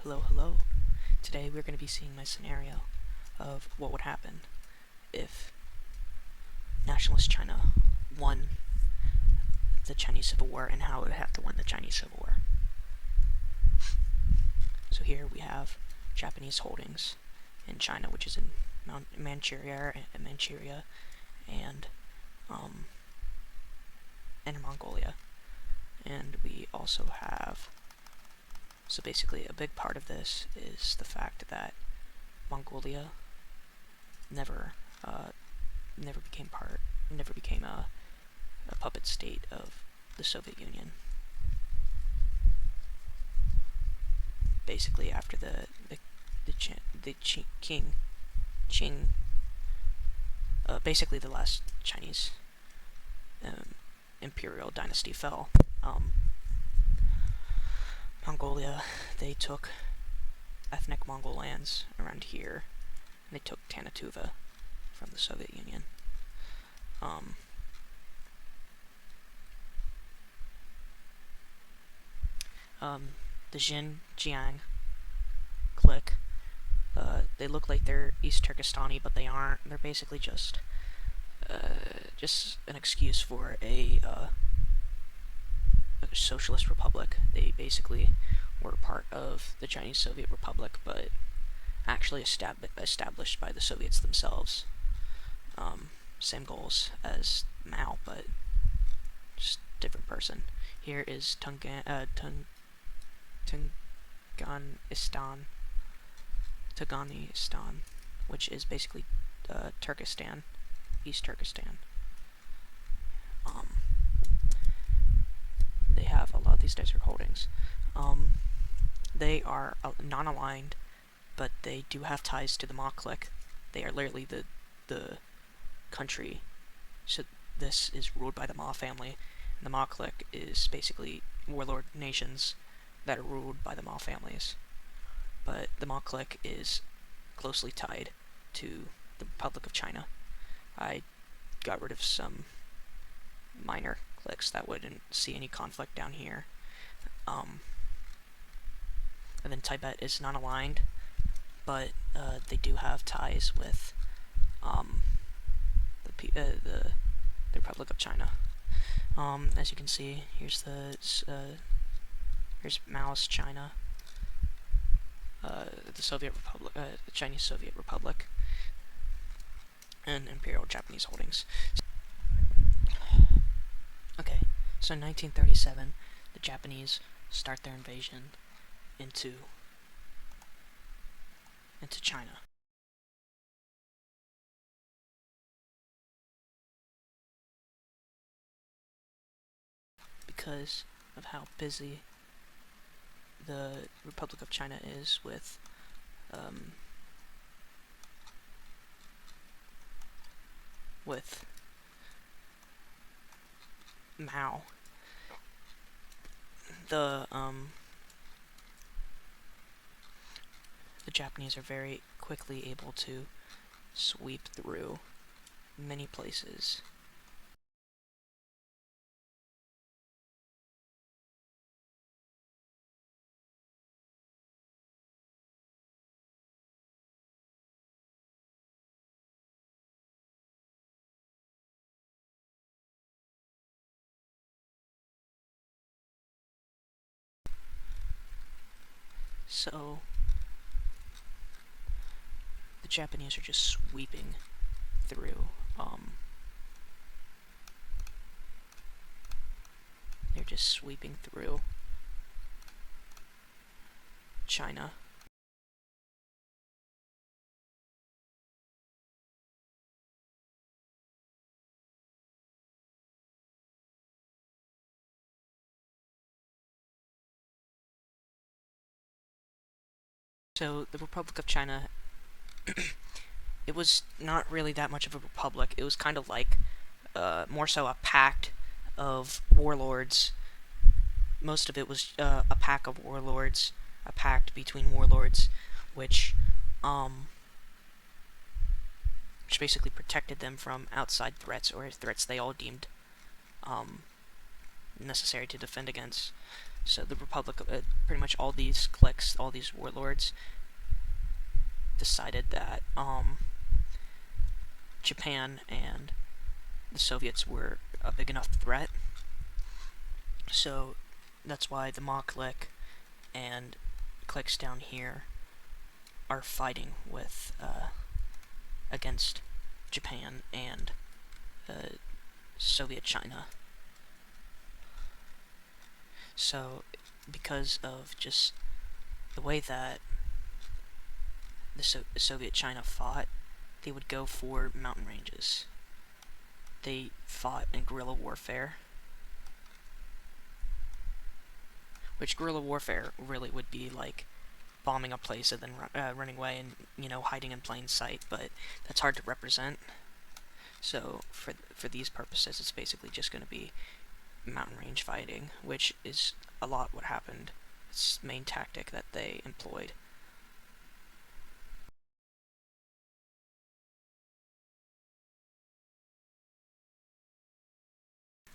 Hello. Today we're going to be seeing my scenario of what would happen if nationalist China won the Chinese Civil War and how it would have to win the Chinese Civil War. So here we have Japanese holdings in China, which is in Manchuria and in Mongolia. And we also have, so basically a big part of this is the fact that Mongolia never became a puppet state of the Soviet Union. Basically, after the Qing, basically the last Chinese imperial dynasty fell, Mongolia, they took ethnic Mongol lands around here, and they took Tanatuva from the Soviet Union. The Xinjiang clique, they look like they're East Turkestani, but they aren't. They're basically just an excuse for a socialist republic. They basically were part of the Chinese Soviet Republic, but actually established by the Soviets themselves. Same goals as Mao, but just different person. Here is Turkmenistan, which is basically Turkestan, East Turkestan. They have a lot of these desert holdings. They are non-aligned, but they do have ties to the Ma clique. They are literally the country. So this is ruled by the Ma family, and the Ma clique is basically warlord nations that are ruled by the Ma families. But the Ma clique is closely tied to the Republic of China. I got rid of some minor cliques that wouldn't see any conflict down here. And then Tibet is non-aligned, but they do have ties with the Republic of China. As you can see, here's Maoist China, the Soviet Republic, the Chinese Soviet Republic, and Imperial Japanese holdings. Okay, so in 1937, the Japanese start their invasion into China. Because of how busy the Republic of China is with Mao, the Japanese are very quickly able to sweep through many places. So the Japanese are just sweeping through. They're just sweeping through China. So the Republic of China, it was not really that much of a republic. It was kind of like more so a pact of warlords. Most of it was a pact between warlords, which basically protected them from outside threats, or threats they all deemed necessary to defend against. So the Republic, pretty much all these cliques, all these warlords, decided that Japan and the Soviets were a big enough threat. So that's why the Ma clique and cliques down here are fighting with against Japan and Soviet China. So because of just the way that the Soviet China fought, they would go for mountain ranges. They fought in guerrilla warfare, which guerrilla warfare really would be like bombing a place and then running away and, you know, hiding in plain sight, but that's hard to represent. So for these purposes, it's basically just going to be mountain range fighting, which is a lot what happened. It's the main tactic that they employed.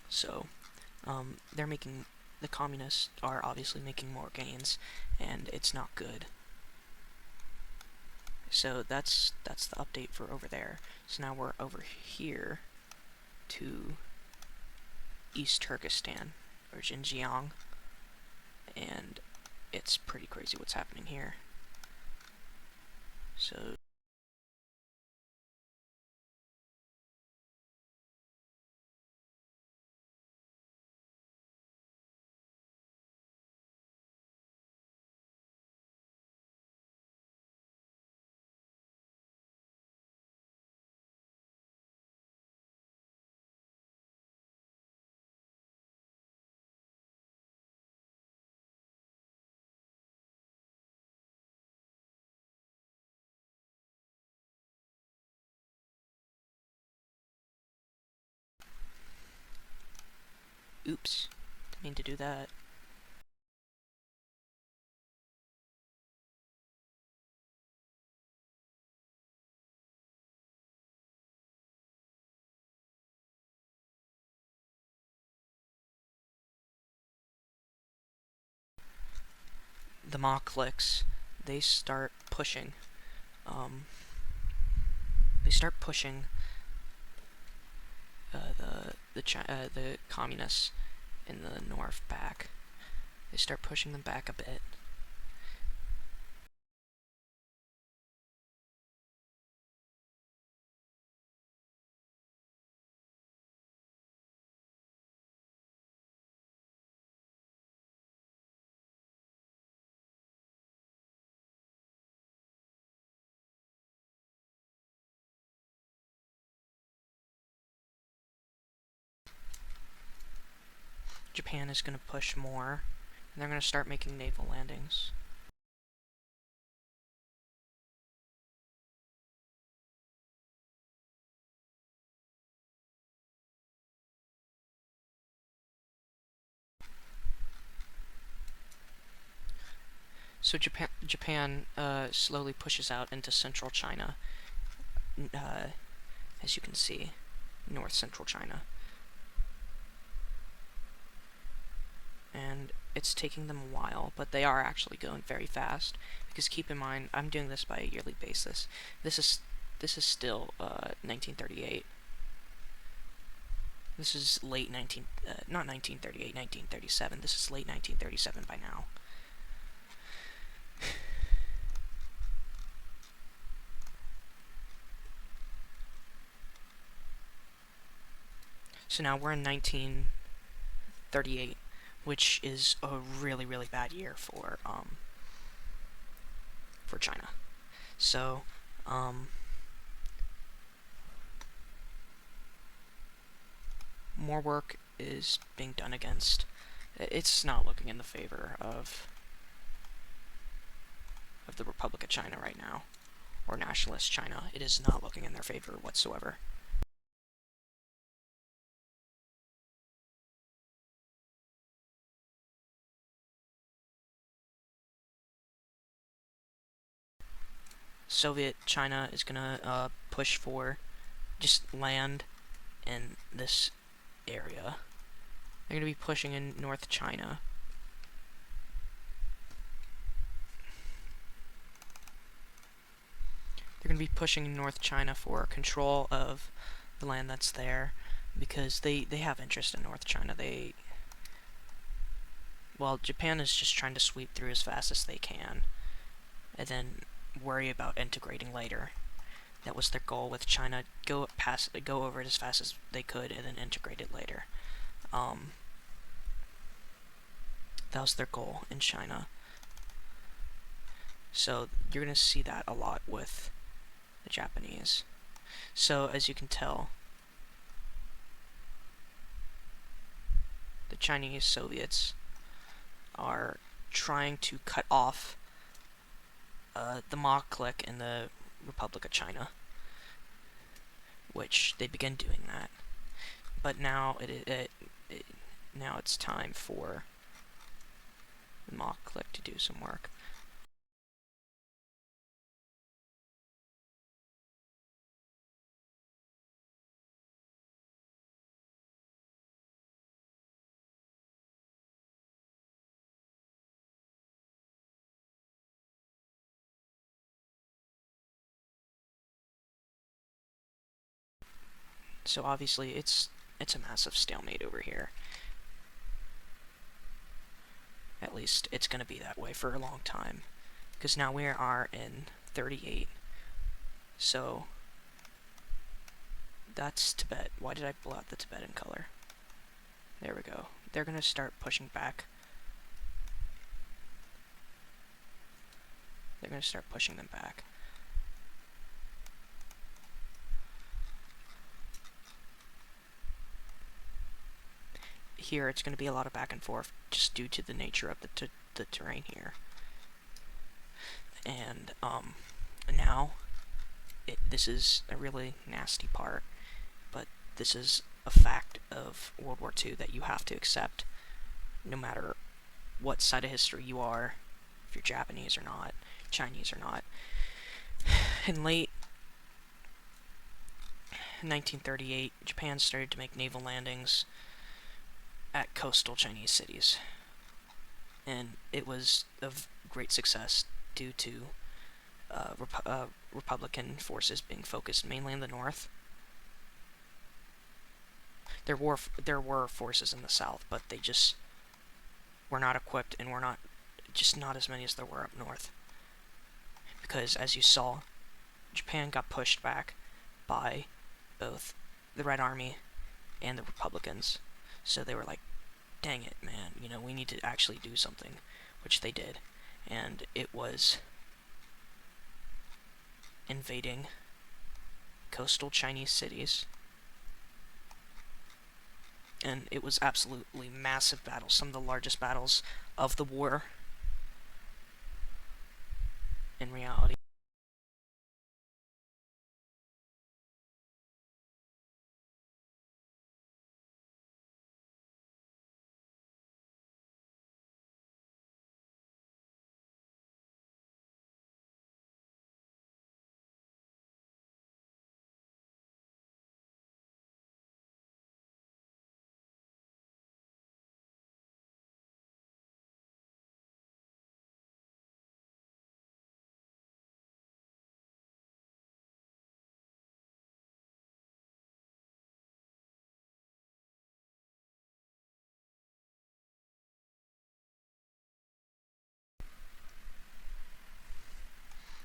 So they're making, the communists are obviously making more gains, and it's not good. So that's the update for over there. So now we're over here to East Turkestan, or Xinjiang, and it's pretty crazy what's happening here. So oops, didn't mean to do that. The Ma cliques, they start pushing. They start pushing the communists in the north back. They start pushing them back a bit. Japan is going to push more, and they're going to start making naval landings. So Japan slowly pushes out into central China, as you can see, north central China. And it's taking them a while, but they are actually going very fast, because keep in mind, I'm doing this by a yearly basis. This is still 1938. This is late not 1938, 1937. This is late 1937 by now. So now we're in 1938, which is a really, really bad year for China. So, more work is being done against. It's not looking in the favor of the Republic of China right now, or nationalist China. It is not looking in their favor whatsoever. Soviet China is gonna push for just land in this area. They're gonna be pushing in North China. They're going to be pushing North China for control of the land that's there, because they have interest in North China. Well, Japan is just trying to sweep through as fast as they can, and then worry about integrating later. That was their goal with China. Go over it as fast as they could, and then integrate it later. That was their goal in China. So you're gonna see that a lot with the Japanese. So as you can tell, the Chinese Soviets are trying to cut off the Ma clique in the Republic of China, which they began doing that. But now now it's time for the Ma clique to do some work. So obviously it's a massive stalemate over here. At least it's going to be that way for a long time, because now we are in 38. So that's Tibet. Why did I pull out the Tibetan color? There we go. They're going to start pushing back. They're going to start pushing them back. Here it's going to be a lot of back and forth just due to the nature of the terrain here. And now this is a really nasty part, but this is a fact of World War II that you have to accept, no matter what side of history you are, if you're Japanese or not, Chinese or not. In late 1938, Japan started to make naval landings at coastal Chinese cities, and it was of great success due to Republican forces being focused mainly in the north. There were forces in the south, but they just were not equipped, and were not as many as there were up north. Because as you saw, Japan got pushed back by both the Red Army and the Republicans. So they were like, dang it, man, we need to actually do something, which they did. And it was invading coastal Chinese cities. And it was absolutely massive battles, some of the largest battles of the war in reality.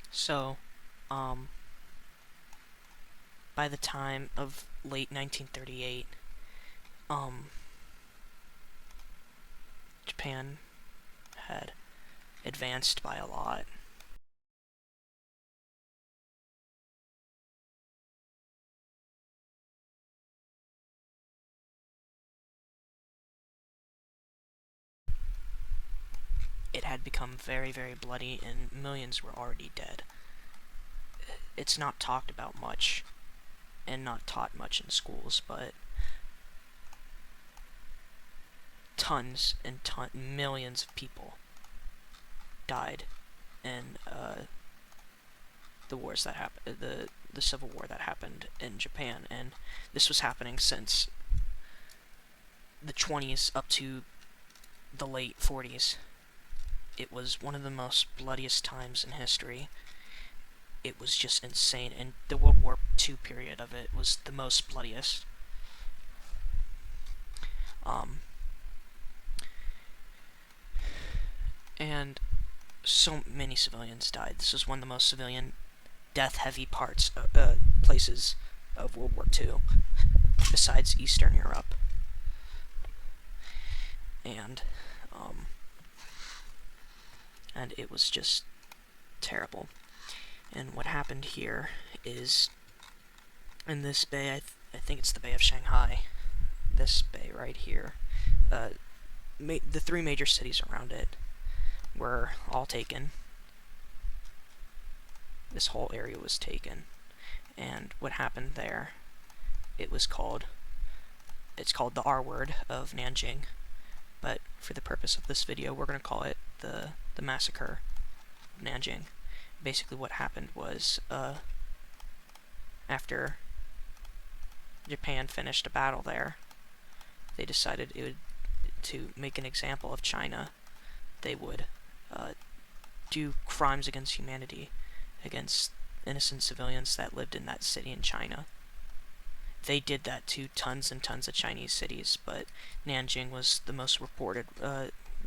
So, by the time of late 1938, Japan had advanced by a lot. It had become very, very bloody, and millions were already dead. It's not talked about much, and not taught much in schools, but tons and millions of people died in the wars that happened, the civil war that happened in Japan, and this was happening since the 20s up to the late 40s. It was one of the most bloodiest times in history, it was just insane, and the World War II period of it was the most bloodiest. And so many civilians died. This was one of the most civilian death-heavy places of World War II, besides Eastern Europe. And it was just terrible. And what happened here is, in this bay, I think it's the Bay of Shanghai, this bay right here, the three major cities around it were all taken. This whole area was taken. And what happened there, it's called the R word of Nanjing, but for the purpose of this video, we're going to call it the massacre of Nanjing. Basically what happened was, after Japan finished a battle there, they decided to make an example of China. They would do crimes against humanity against innocent civilians that lived in that city in China. They did that to tons and tons of Chinese cities, but Nanjing was the most reported,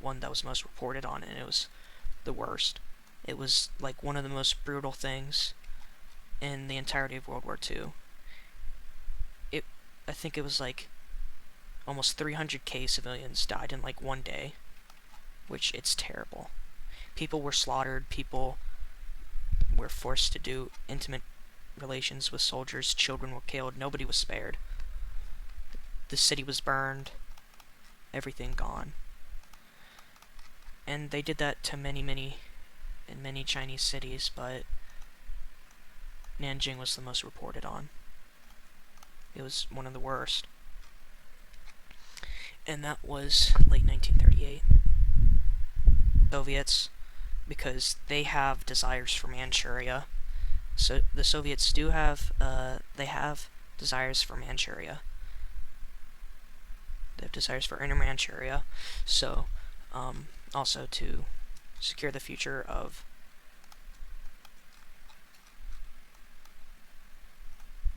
one that was most reported on, and it was the worst. It was like one of the most brutal things in the entirety of World War II. I think it was like almost 300k civilians died in like one day, which it's terrible. People were slaughtered, people were forced to do intimate relations with soldiers, children were killed, nobody was spared. The city was burned, everything gone. And they did that to many Chinese cities, but Nanjing was the most reported on. It was one of the worst. And that was late 1938. Soviets, because they have desires for Manchuria. So the Soviets do have, they have desires for Manchuria. They have desires for Inner Manchuria. So, also to secure the future of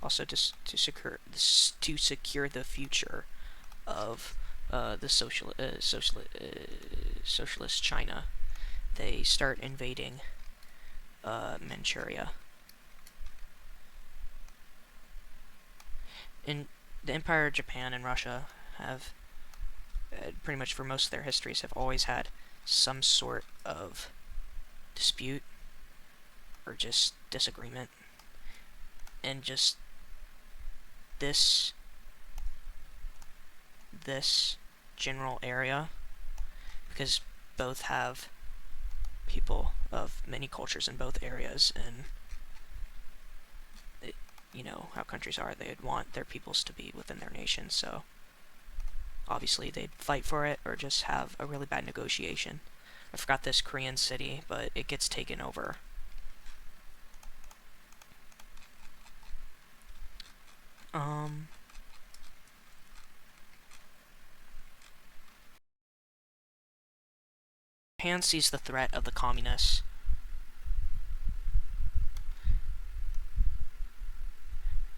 to secure the future of the socialist China. They start invading Manchuria. In the Empire of Japan and Russia have pretty much for most of their histories have always had some sort of dispute or just disagreement, and just this general area, because both have people of many cultures in both areas, and you know how countries are, they'd want their peoples to be within their nation, so obviously they'd fight for it or just have a really bad negotiation. I forgot this Korean city, but it gets taken over. Japan sees the threat of the communists.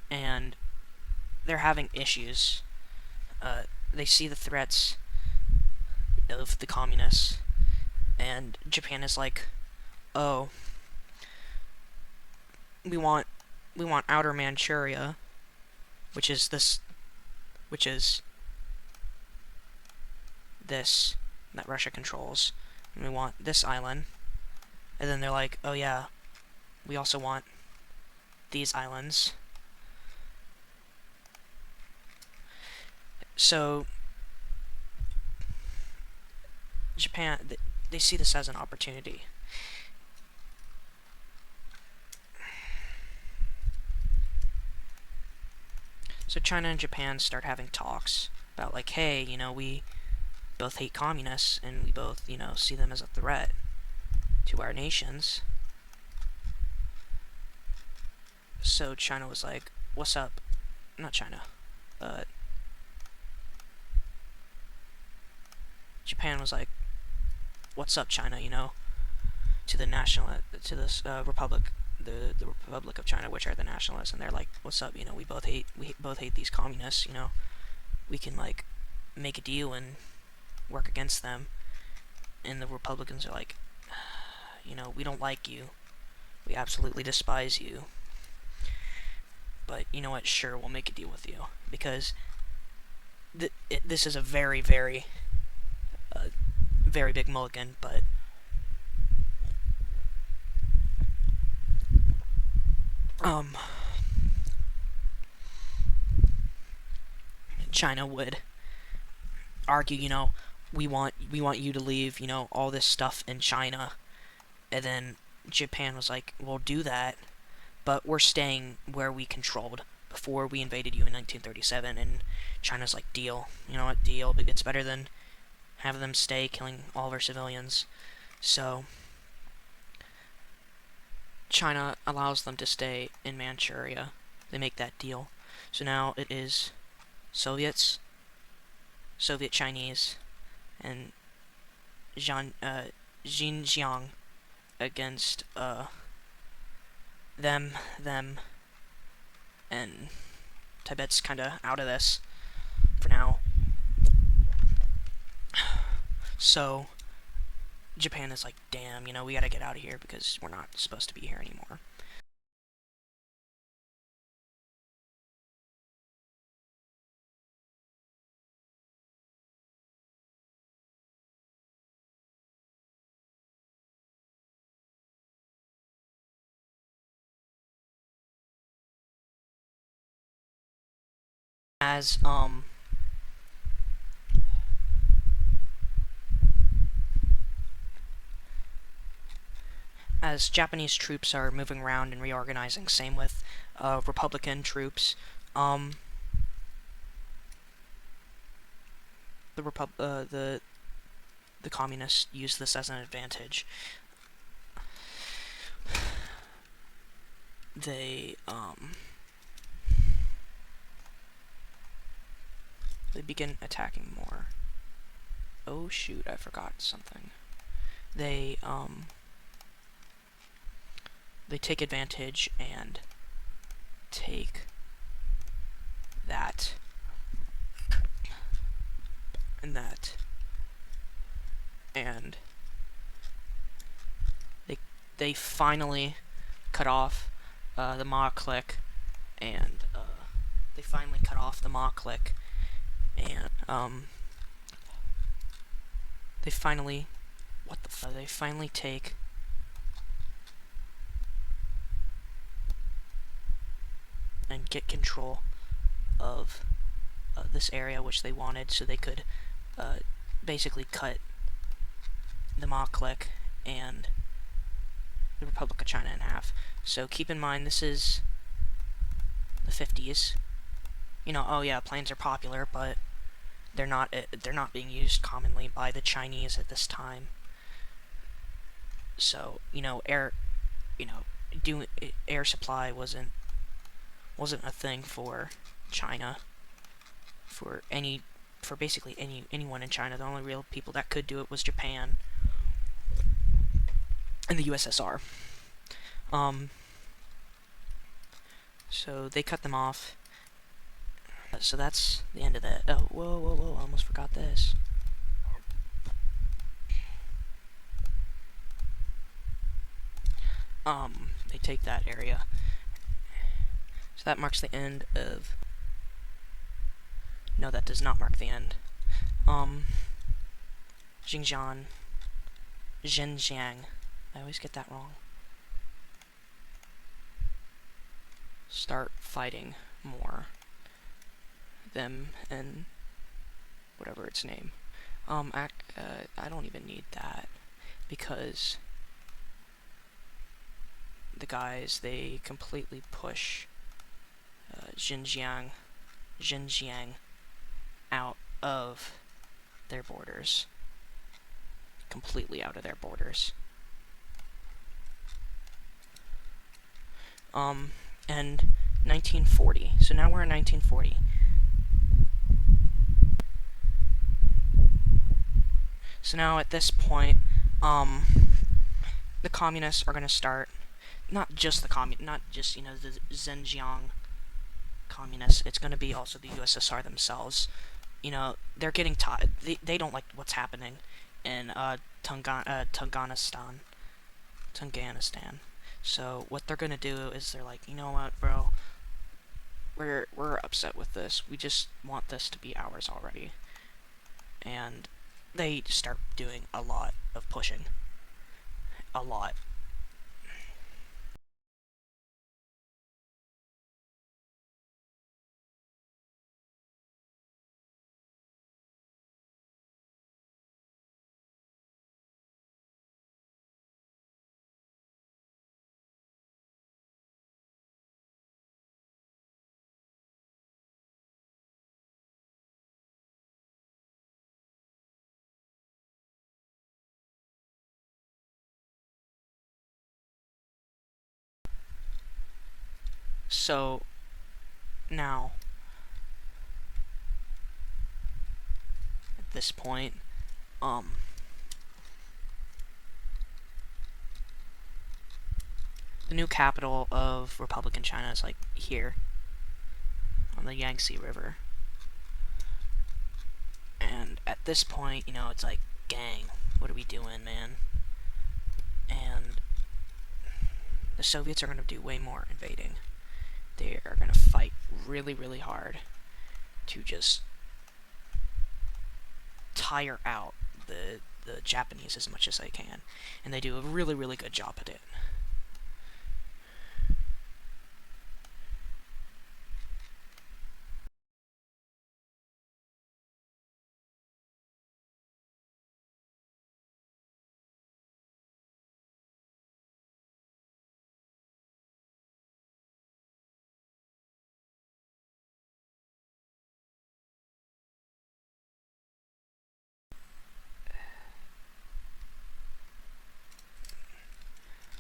And they're having issues. They see the threats of the communists, and Japan is like, oh, we want Outer Manchuria, which is this that Russia controls, and we want this island. And then they're like, oh yeah, we also want these islands. So Japan, they see this as an opportunity. So China and Japan start having talks about like, hey, you know, we both hate communists, and we both, you know, see them as a threat to our nations. So China was like, what's up? Not China. Japan was like, what's up, China, you know, to the Republic, the Republic of China, which are the nationalists, and they're like, "What's up? You know, we both hate these communists. You know, we can like make a deal and work against them." And the Republicans are like, "You know, we don't like you. We absolutely despise you. But you know what? Sure, we'll make a deal with you because this is a very, very, very big mulligan, but." China would argue, you know, we want you to leave, you know, all this stuff in China, and then Japan was like, "We'll do that, but we're staying where we controlled before we invaded you in 1937." And China's like, "Deal, you know what? Deal. But it's better than having them stay killing all of our civilians." So China allows them to stay in Manchuria. They make that deal. So now it is Soviets, Soviet Chinese, and Xinjiang against them, and Tibet's kind of out of this for now. So Japan is like, damn, you know, we gotta get out of here because we're not supposed to be here anymore. As as Japanese troops are moving around and reorganizing, same with Republican troops. The communists use this as an advantage. They begin attacking more. Oh shoot, I forgot something. They take advantage and take that and that, and they finally cut off the Ma clique, and they finally cut off the Ma clique, and they finally they finally take and get control of this area which they wanted, so they could basically cut the Ma clique and the Republic of China in half. So keep in mind, this is the 50s. You know, oh yeah, planes are popular, but they're not being used commonly by the Chinese at this time. So, you know, air supply wasn't a thing for China, for basically anyone in China. The only real people that could do it was Japan and the USSR. So they cut them off. So that's the end of that. Oh, whoa, I almost forgot this. They take that area. So that marks the end of... No, that does not mark the end. Xinjiang. I always get that wrong. Start fighting more. Them and whatever its name. I don't even need that, because the guys, they completely push Xinjiang out of their borders. Completely out of their borders. And 1940. So now we're in 1940. So now at this point, the communists are going to start not just not just, the Xinjiang communists. It's going to be also the USSR themselves. They're getting tired. They don't like what's happening in Tunganistan. So what they're gonna do is they're like, you know what, bro, we're upset with this. We just want this to be ours already, and they start doing a lot of pushing, a lot. So now at this point, um, the new capital of Republican China is like here on the Yangtze River. And at this point, it's like, gang, what are we doing, man? And the Soviets are going to do way more invading. They are going to fight really, really hard to just tire out the Japanese as much as they can. And they do a really, really good job at it.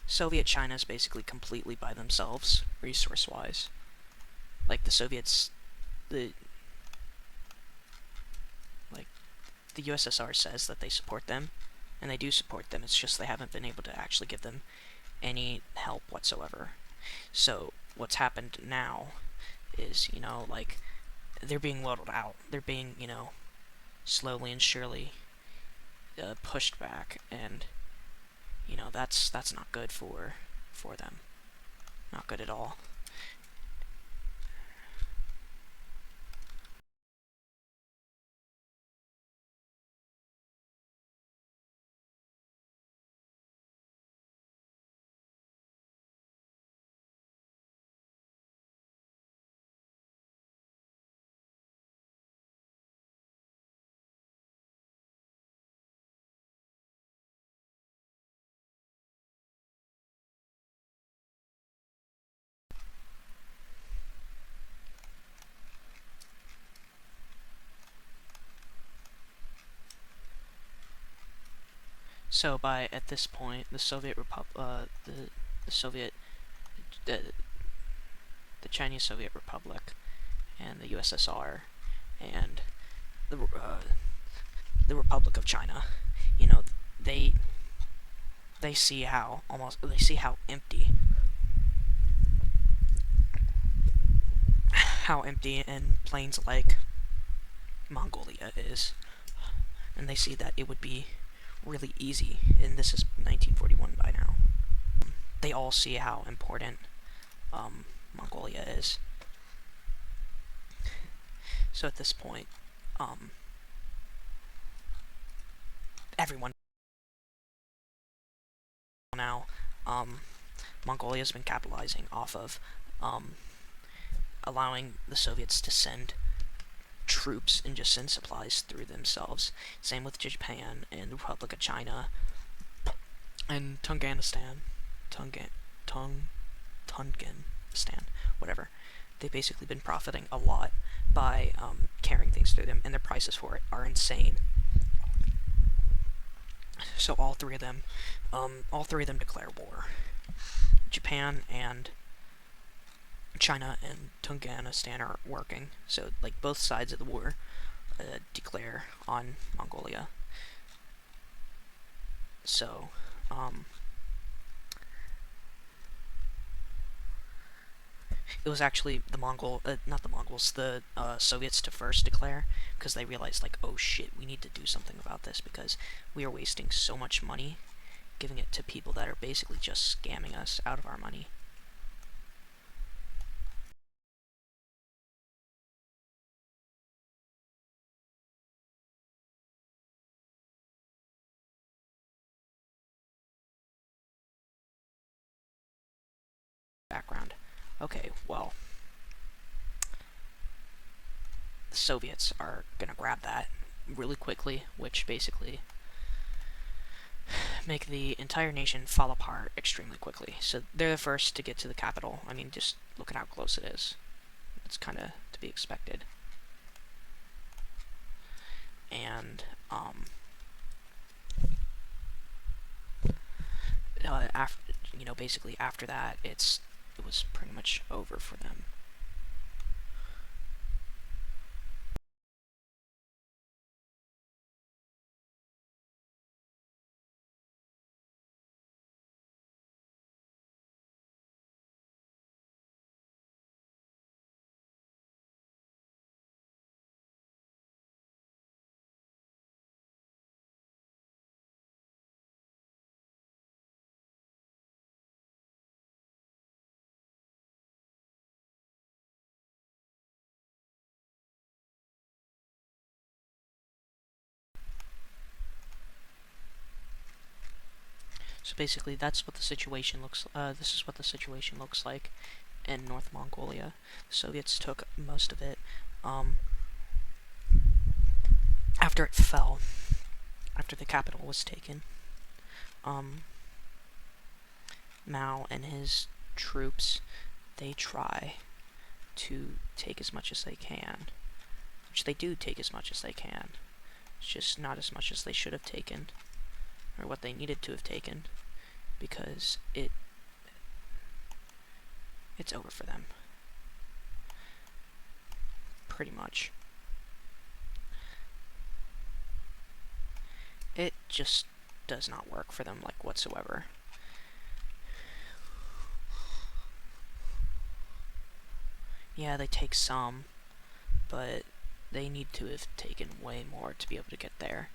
Soviet China is basically completely by themselves, resource-wise. Like, the Soviets, the like the USSR says that they support them, and they do support them. It's just they haven't been able to actually give them any help whatsoever. So what's happened now is, like, they're being whittled out. They're being, slowly and surely pushed back, and that's not good for them. Not good at all. So by at this point, the Soviet the Soviet the, the Chinese Soviet Republic and the USSR and the Republic of China, you know, they they see how empty in plains like Mongolia is, and they see that it would be really easy, and this is 1941 by now. They all see how important Mongolia is. So at this point, everyone now, Mongolia's been capitalizing off of allowing the Soviets to send troops and just send supplies through themselves. Same with Japan and the Republic of China and Tunganistan, Tunganistan, whatever. They've basically been profiting a lot by carrying things through them, and their prices for it are insane. So all three of them declare war. Japan and China and Tunganistan are working, so like both sides of the war declare on Mongolia. So it was actually the not the Mongols, the Soviets to first declare, because they realized, like, oh shit, we need to do something about this, because we are wasting so much money giving it to people that are basically just scamming us out of our money. Background. Okay, well, the Soviets are gonna grab that really quickly, which basically make the entire nation fall apart extremely quickly. So they're the first to get to the capital. I mean, just look at how close it is. It's kind of to be expected. And after, basically after that, it was pretty much over for them. So basically, that's what the situation looks. This is what the situation looks like in North Mongolia. The Soviets took most of it. After it fell, after the capital was taken, Mao and his troops, they try to take as much as they can, which they do take as much as they can. It's just not as much as they should have taken, or what they needed to have taken, because it's over for them. Pretty much. It just does not work for them, like, whatsoever. Yeah, they take some, but they need to have taken way more to be able to get there.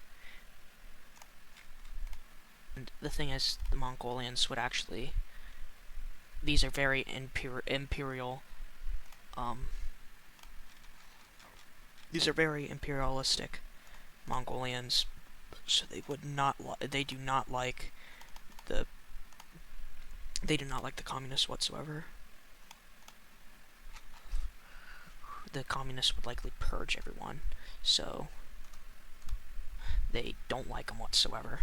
And the thing is, the Mongolians would actually... These are very imperial... These are very imperialistic Mongolians, so they would not... They do not like the... They do not like the communists whatsoever. The communists would likely purge everyone, so they don't like them whatsoever.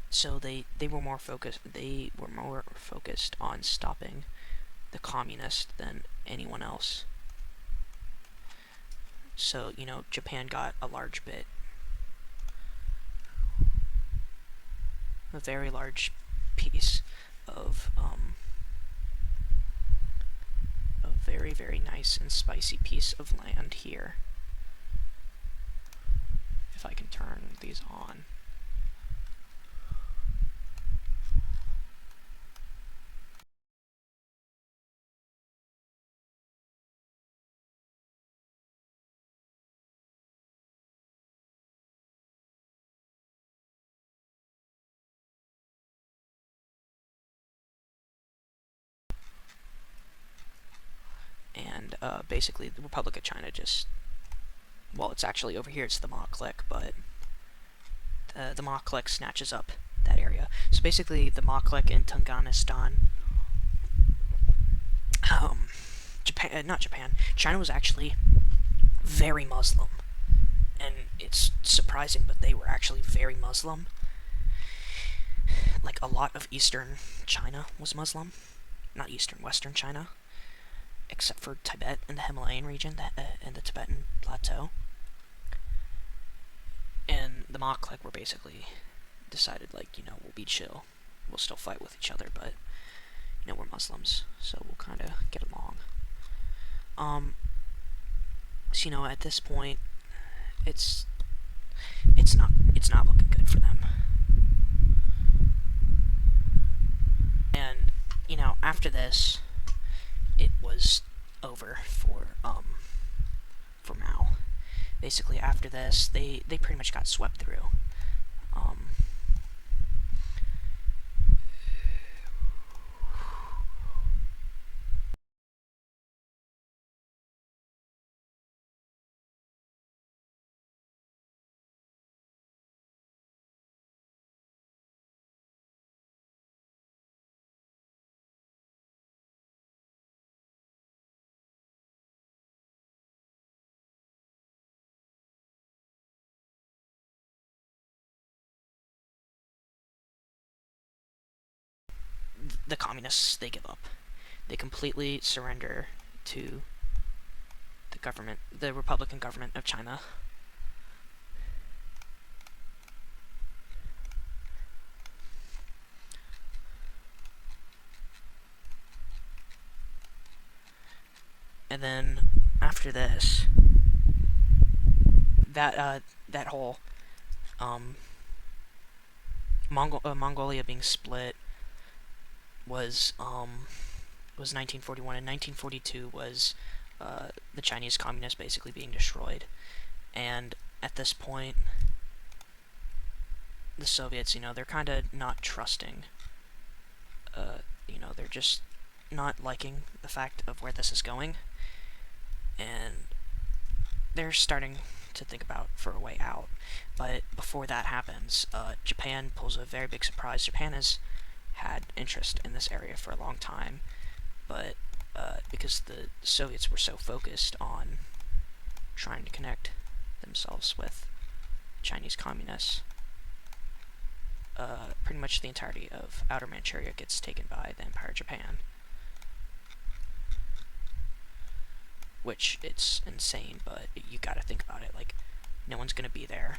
So they were more focused. They were more focused on stopping the communists than anyone else. So, Japan got a large bit, a very large piece of a very, very nice and spicy piece of land here. If I can turn these on. And basically the Republic of China just... Well, it's actually over here, it's the Ma clique, but the Ma clique snatches up that area. So basically, the Ma clique in Tunganistan... China was actually very Muslim. And it's surprising, but they were actually very Muslim. Like, a lot of Eastern China was Muslim. Not Eastern, Western China. Except for Tibet and the Himalayan region, and the Tibetan Plateau. And the Ma clique were basically decided, like, we'll be chill. We'll still fight with each other, but, we're Muslims, so we'll kind of get along. So, at this point, it's not looking good for them. And, after this, it was over for Mao. Basically, after this, they pretty much got swept through. Um, the communists, they give up. They completely surrender to the government, the Republican government of China. And then after this, that whole Mongolia being split was 1941, and 1942 was the Chinese communists basically being destroyed. And at this point, the Soviets, they're kind of not trusting. They're just not liking the fact of where this is going, and they're starting to think about for a way out. But before that happens, Japan pulls a very big surprise. Japan has had interest in this area for a long time, but because the Soviets were so focused on trying to connect themselves with Chinese communists, pretty much the entirety of Outer Manchuria gets taken by the Empire of Japan. Which, it's insane, but you gotta think about it. Like, no one's gonna be there,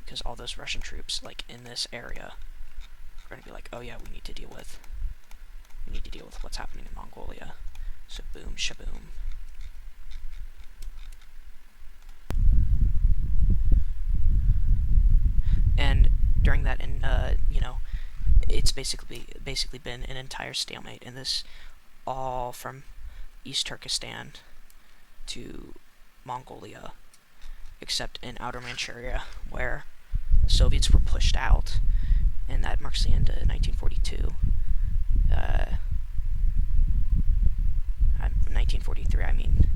because all those Russian troops, like, in this area, are gonna be like, oh yeah, we need to deal with what's happening in Mongolia. So boom, shaboom. And during that, it's basically been an entire stalemate, and this all from East Turkestan to Mongolia, except in Outer Manchuria, where the Soviets were pushed out, and that marks the end of 1942. 1943, I mean.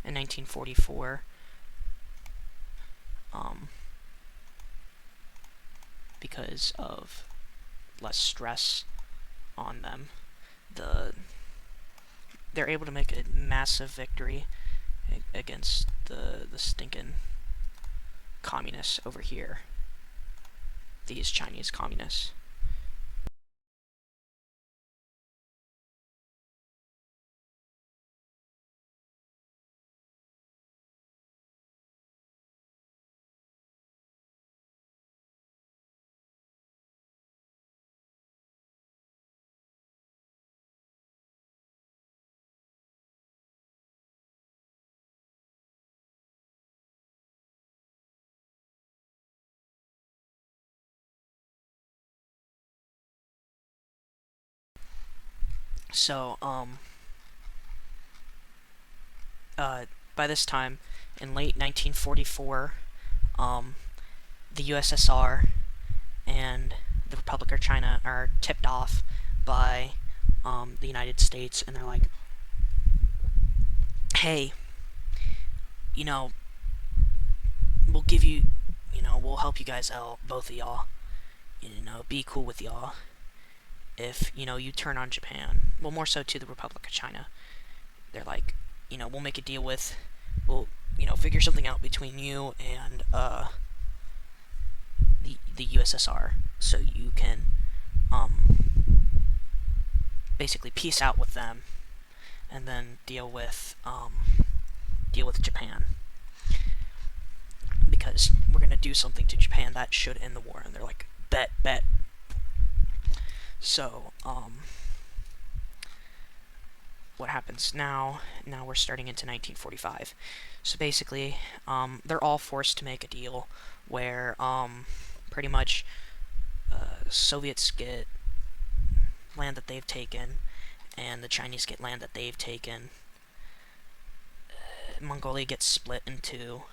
In 1944, because of less stress on them, they're able to make a massive victory against the stinking communists over here. These Chinese communists. So, by this time, in late 1944, the USSR and the Republic of China are tipped off by the United States, and they're like, hey, we'll give you, we'll help you guys out, both of y'all, be cool with y'all, if, you turn on Japan. Well, more so to the Republic of China. They're like, we'll make a deal we'll, figure something out between you and, the USSR, so you can, basically peace out with them, and then deal with Japan. Because we're gonna do something to Japan that should end the war, and they're like, bet. So, what happens now? Now we're starting into 1945. So basically, they're all forced to make a deal where, pretty much, Soviets get land that they've taken, and the Chinese get land that they've taken, Mongolia gets split into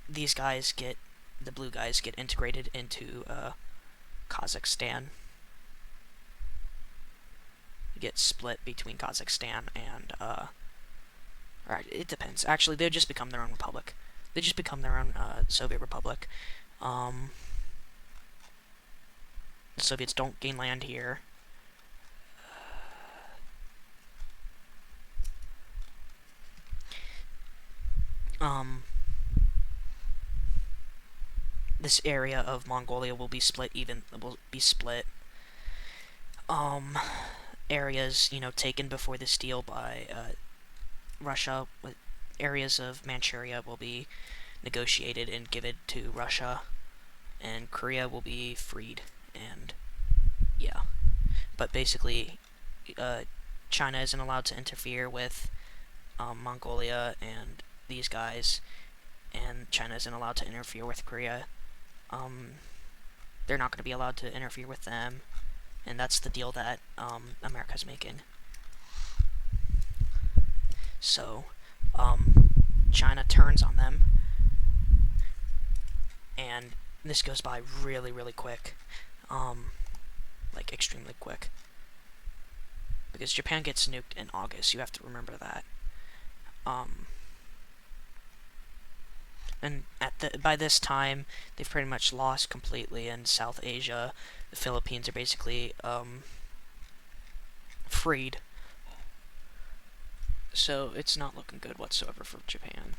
these guys get, the blue guys get integrated into Kazakhstan. Get split between Kazakhstan and alright, it depends. Actually, they just become their own republic. They just become their own Soviet republic. The Soviets don't gain land here. This area of Mongolia will be split areas, taken before this deal by Russia. Areas of Manchuria will be negotiated and given to Russia, and Korea will be freed, and yeah. But basically, China isn't allowed to interfere with Mongolia and these guys, and China isn't allowed to interfere with Korea. They're not going to be allowed to interfere with them, and that's the deal that America's making. So, China turns on them, and this goes by really, really quick. Like, extremely quick. Because Japan gets nuked in August, you have to remember that. And by this time, they've pretty much lost completely in South Asia. The Philippines are basically freed. So it's not looking good whatsoever for Japan.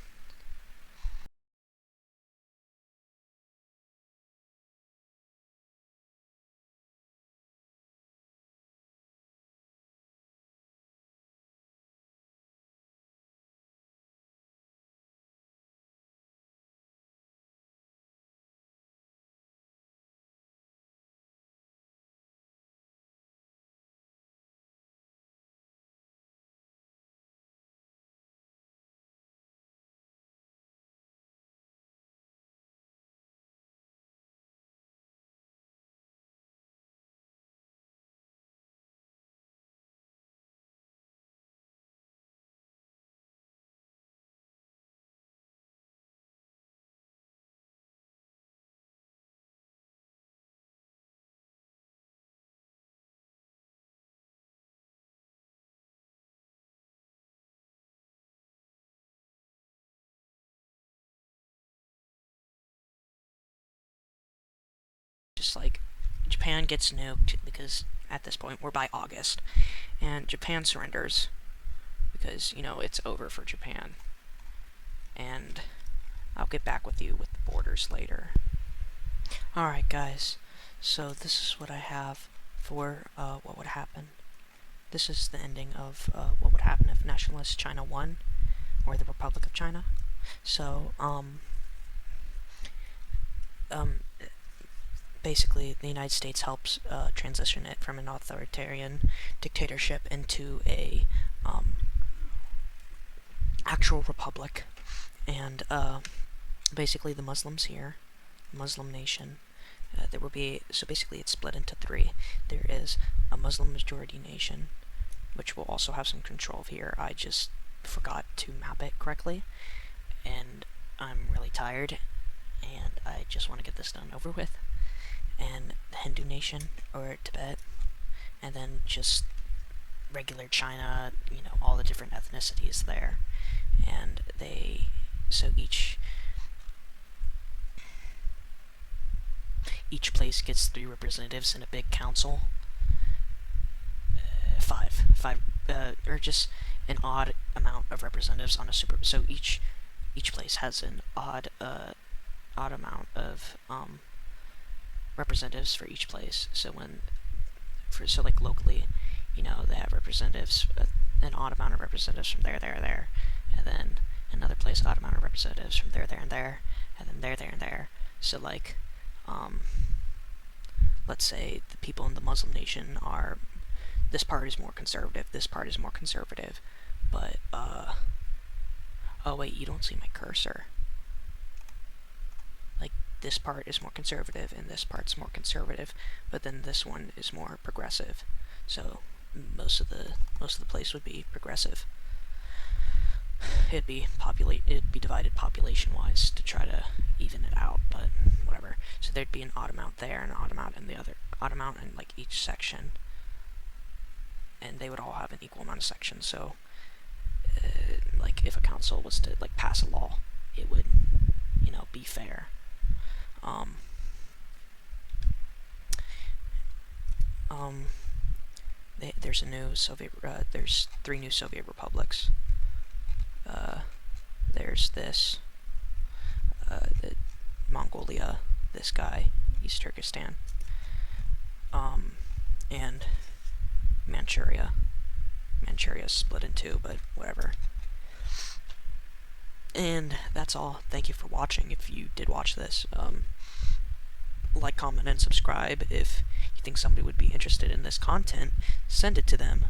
Just like, Japan gets nuked because at this point we're by August, and Japan surrenders because, it's over for Japan. And I'll get back with you with the borders later. Alright, guys, so this is what I have for what would happen. This is the ending of what would happen if Nationalist China won, or the Republic of China. So, basically, the United States helps transition it from an authoritarian dictatorship into a actual republic. And basically, the Muslims here, Muslim nation, there will be, so basically it's split into three. There is a Muslim majority nation, which will also have some control here. I just forgot to map it correctly, and I'm really tired, and I just want to get this done over with. And the Hindu nation, or Tibet, and then just regular China, all the different ethnicities there. And so each place gets 3 representatives in a big council. Five, or just an odd amount of representatives on a super. So each place has an odd amount of representatives for each place. So like locally, they have representatives, an odd amount of representatives from there, and then another place, odd amount of representatives from there, and there, and then there, and there. So like, let's say the people in the Muslim nation are, this part is more conservative, this part is more conservative, but, oh wait, you don't see my cursor. Like, this part is more conservative and this part's more conservative, but then this one is more progressive. So most of the place would be progressive. It'd be divided population-wise to try to even it out, but whatever. So there'd be an odd amount there, and an odd amount in the other, odd amount in like each section, and they would all have an equal amount of sections. So, like if a council was to like pass a law, it would, be fair. There's a new Soviet. There's 3 new Soviet republics. There's this, Mongolia, this guy, East Turkestan, and Manchuria. Manchuria's split in 2, but whatever. And that's all. Thank you for watching, if you did watch this. Like, comment, and subscribe. If you think somebody would be interested in this content, send it to them.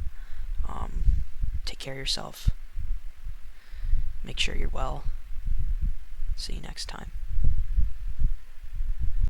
Take care of yourself. Make sure you're well. See you next time.